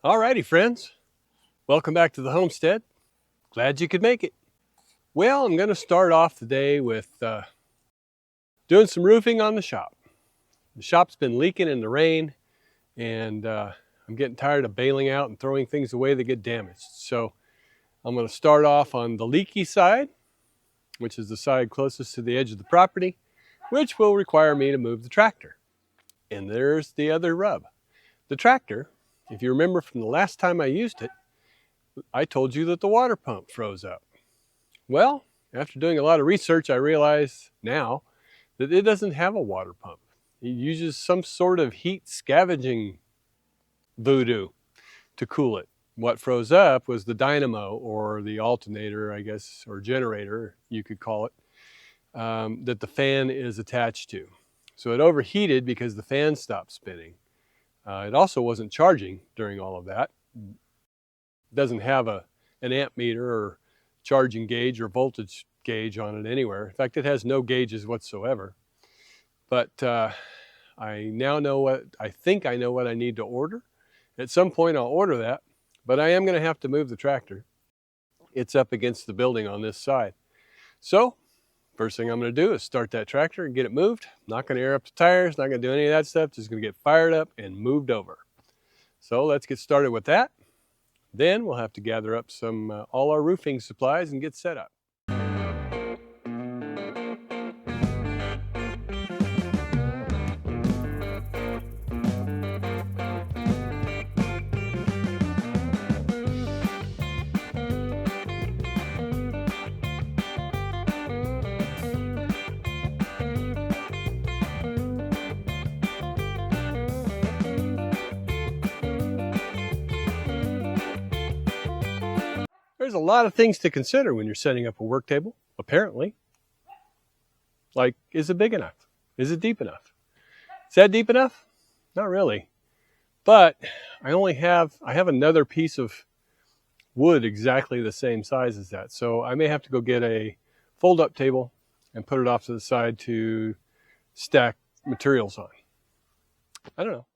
Alrighty, friends. Welcome back to the homestead. Glad you could make it. Well, I'm going to start off the day with doing some roofing on the shop. The shop's been leaking in the rain, and I'm getting tired of bailing out and throwing things away that get damaged. So I'm going to start off on the leaky side, which is the side closest to the edge of the property, which will require me to move the tractor. And there's the other rub. The tractor, if you remember from the last time I used it, I told you that the water pump froze up. Well, after doing a lot of research, I realize now that it doesn't have a water pump. It uses some sort of heat scavenging voodoo to cool it. What froze up was the dynamo, or the alternator, I guess, or generator, you could call it, that the fan is attached to. So it overheated because the fan stopped spinning. It also wasn't charging during all of that. It doesn't have an amp meter or charging gauge or voltage gauge on it anywhere. In fact, it has no gauges whatsoever. But I now know I think I know what I need to order. At some point I'll order that, but I am going to have to move the tractor. It's up against the building on this side. So first thing I'm going to do is start that tractor and get it moved. Not going to air up the tires, not going to do any of that stuff, just going to get fired up and moved over. So let's get started with that. Then we'll have to gather up all our roofing supplies and get set up. There's a lot of things to consider when you're setting up a work table, apparently. Like, is it big enough? Is it deep enough? Is that deep enough? Not really. But I have another piece of wood exactly the same size as that. So I may have to go get a fold-up table and put it off to the side to stack materials on. I don't know.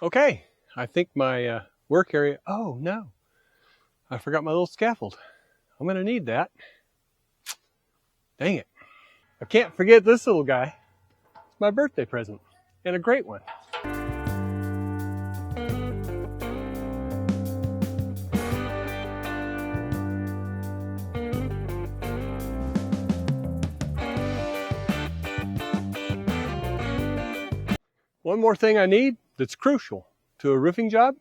Okay, I think my work area, oh no, I forgot my little scaffold. I'm gonna need that. Dang it. I can't forget this little guy. It's my birthday present, and a great one. One more thing I need that's crucial to a roofing job: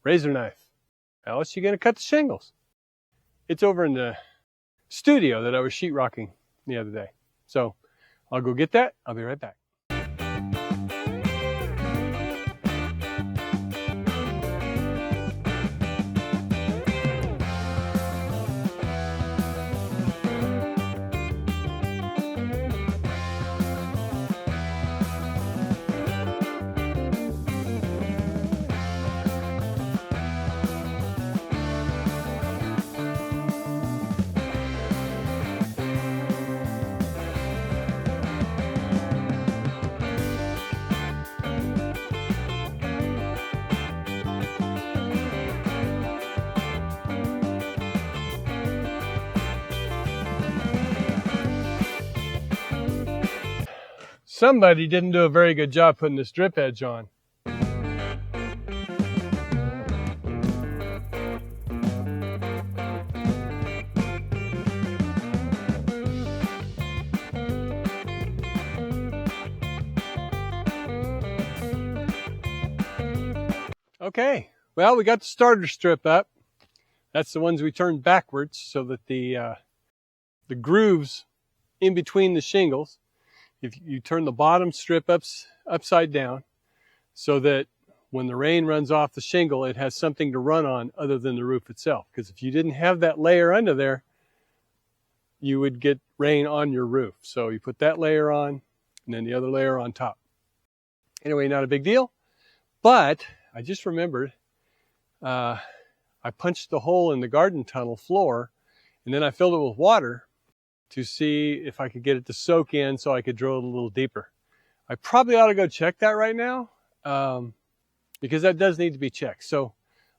razor knife. How else are you going to cut the shingles? It's over in the studio that I was sheetrocking the other day. So I'll go get that. I'll be right back. somebody didn't do a very good job putting this drip edge on. Okay, well, we got the starter strip up. That's the ones we turned backwards so that the grooves in between the shingles, if you turn the bottom strip upside down so that when the rain runs off the shingle, it has something to run on other than the roof itself. Because if you didn't have that layer under there, you would get rain on your roof. So you put that layer on and then the other layer on top. Anyway, not a big deal, but I just remembered I punched the hole in the garden tunnel floor and then I filled it with water to see if I could get it to soak in so I could drill it a little deeper. I probably ought to go check that right now because that does need to be checked. So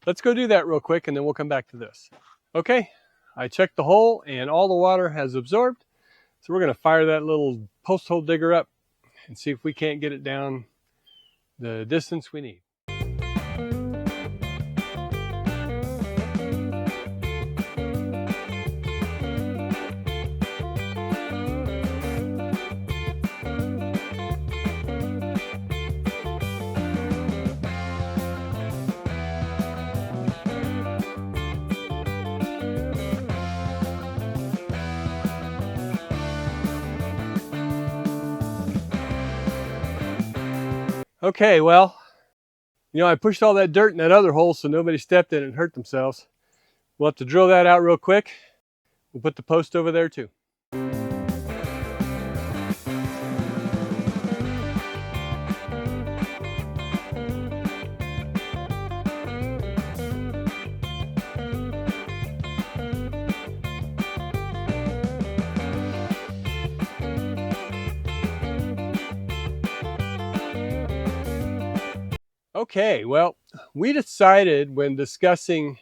let's go do that real quick and then we'll come back to this. Okay, I checked the hole and all the water has absorbed. So we're going to fire that little post hole digger up and see if we can't get it down the distance we need. Okay, well, I pushed all that dirt in that other hole so nobody stepped in it and hurt themselves. We'll have to drill that out real quick. We'll put the post over there too. Okay, well, we decided when discussing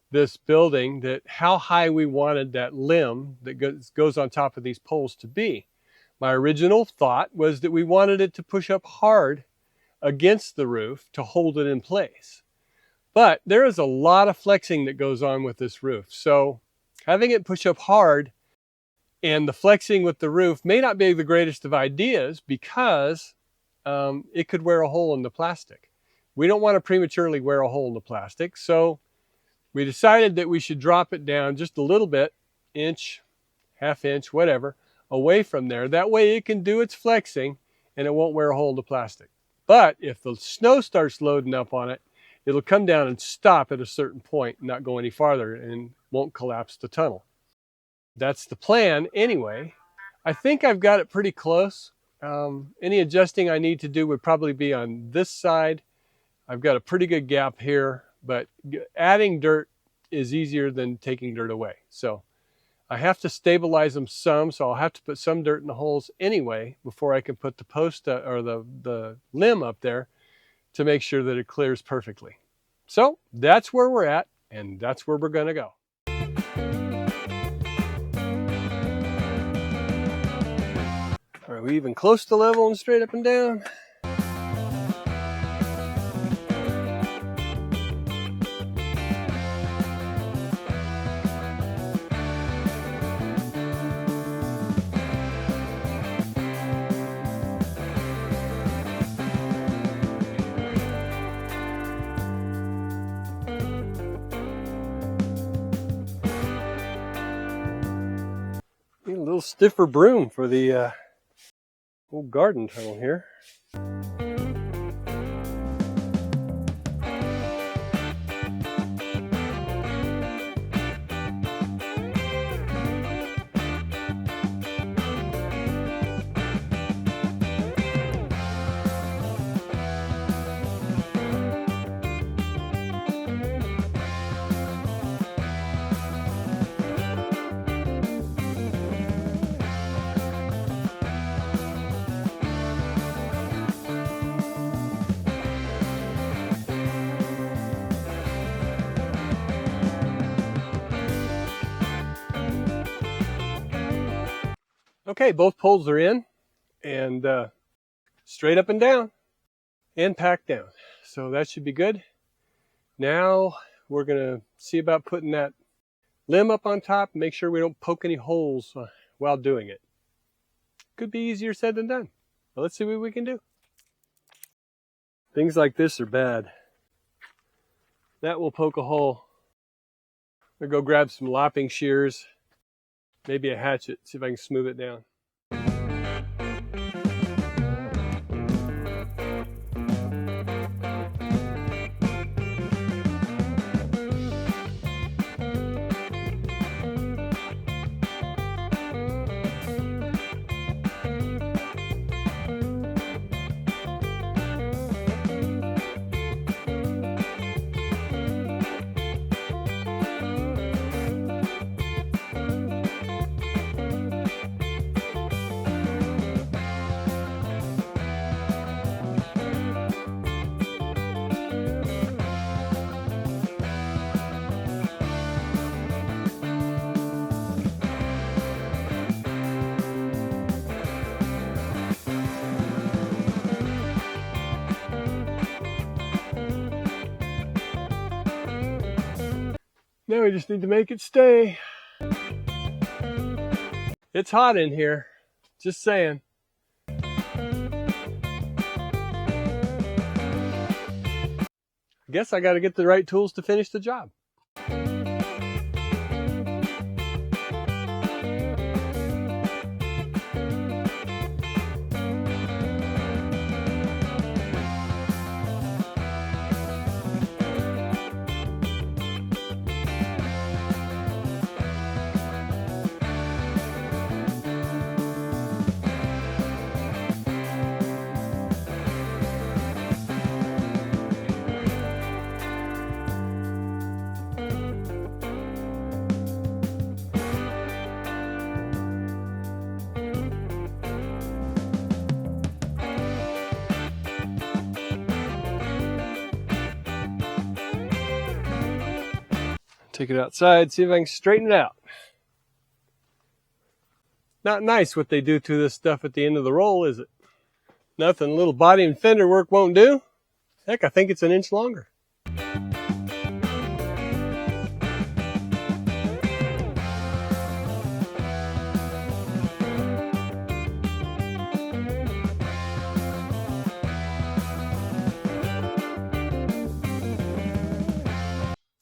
this building that how high we wanted that limb that goes on top of these poles to be. My original thought was that we wanted it to push up hard against the roof to hold it in place. But there is a lot of flexing that goes on with this roof. So having it push up hard and the flexing with the roof may not be the greatest of ideas because it could wear a hole in the plastic. We don't want to prematurely wear a hole in the plastic, so we decided that we should drop it down just a little bit, inch, half inch, whatever, away from there. That way it can do its flexing and it won't wear a hole in the plastic. But if the snow starts loading up on it, it'll come down and stop at a certain point and not go any farther and won't collapse the tunnel. That's the plan anyway. I think I've got it pretty close. Any adjusting I need to do would probably be on this side. I've got a pretty good gap here, but adding dirt is easier than taking dirt away. So I have to stabilize them some, so I'll have to put some dirt in the holes anyway before I can put the post or the limb up there to make sure that it clears perfectly. So that's where we're at, and that's where we're going to go. Are we even close to level and straight up and down? Need a little stiffer broom for the old garden tunnel here. Okay, both poles are in, and straight up and down and pack down. So that should be good. Now we're going to see about putting that limb up on top and make sure we don't poke any holes while doing it. Could be easier said than done, but let's see what we can do. Things like this are bad. That will poke a hole. I'm going to go grab some lopping shears, maybe a hatchet, see if I can smooth it down. Now we just need to make it stay. It's hot in here, just saying. I guess I got to get the right tools to finish the job. Take it outside, see if I can straighten it out. Not nice what they do to this stuff at the end of the roll, is it? Nothing little body and fender work won't do. Heck, I think it's an inch longer.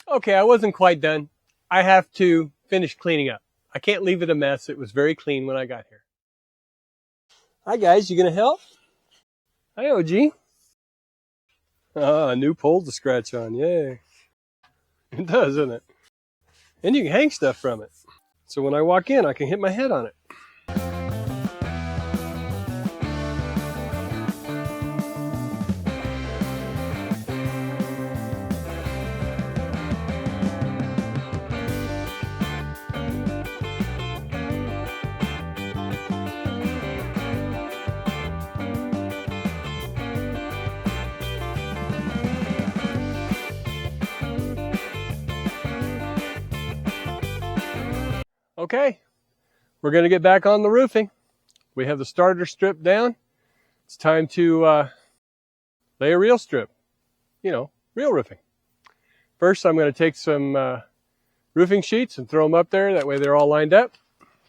Okay, I wasn't quite done. I have to finish cleaning up. I can't leave it a mess. It was very clean when I got here. Hi guys, you gonna help? Hi OG. Ah, a new pole to scratch on, yay. It does, doesn't it? And you can hang stuff from it. So when I walk in, I can hit my head on it. Okay, we're going to get back on the roofing. We have the starter strip down. It's time to lay a real strip. You know, real roofing. First, I'm going to take some roofing sheets and throw them up there. That way they're all lined up.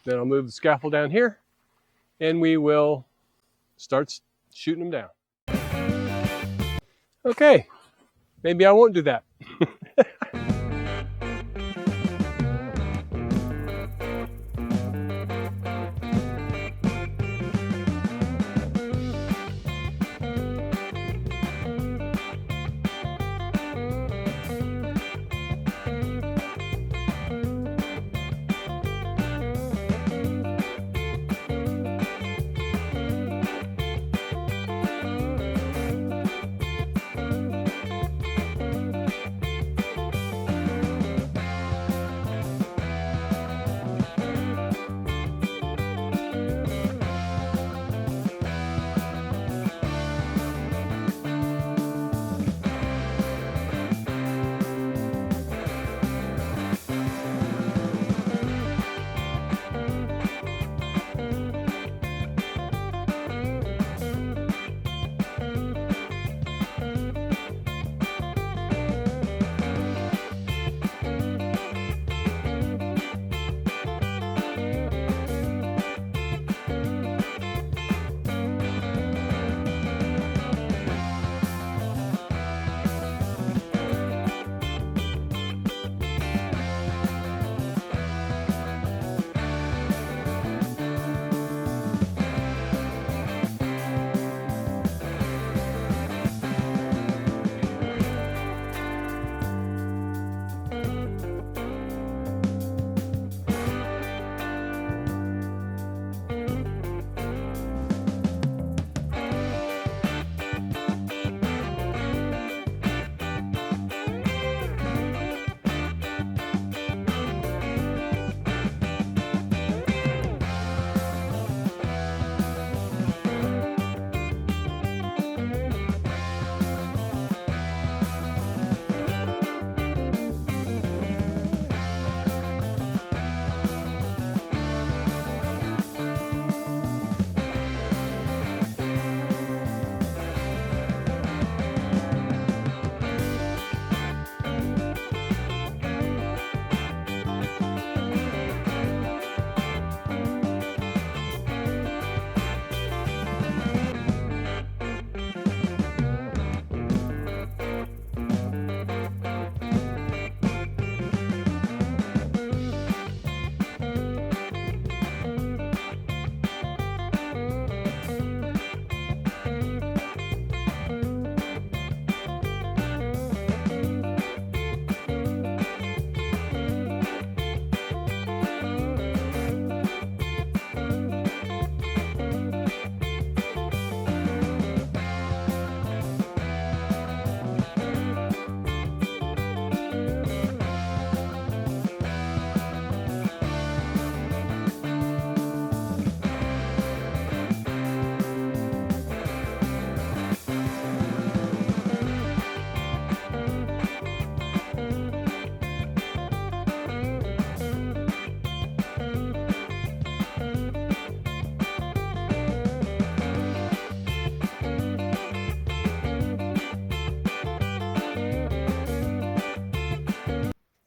Then I'll move the scaffold down here, and we will start shooting them down. Okay, maybe I won't do that.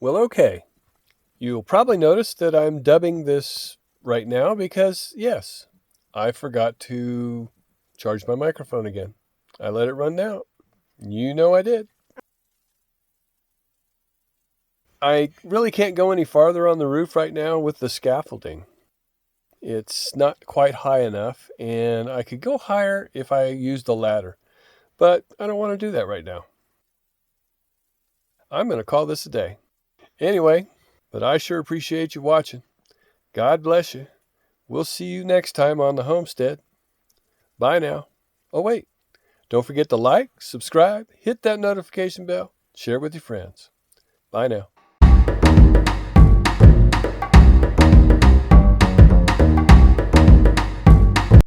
Well, okay. You'll probably notice that I'm dubbing this right now because, yes, I forgot to charge my microphone again. I let it run out. You know I did. I really can't go any farther on the roof right now with the scaffolding. It's not quite high enough, and I could go higher if I used a ladder, but I don't want to do that right now. I'm going to call this a day. Anyway, but I sure appreciate you watching. God bless you. We'll see you next time on the homestead. Bye now. Oh, wait. Don't forget to like, subscribe, hit that notification bell, share with your friends. Bye now.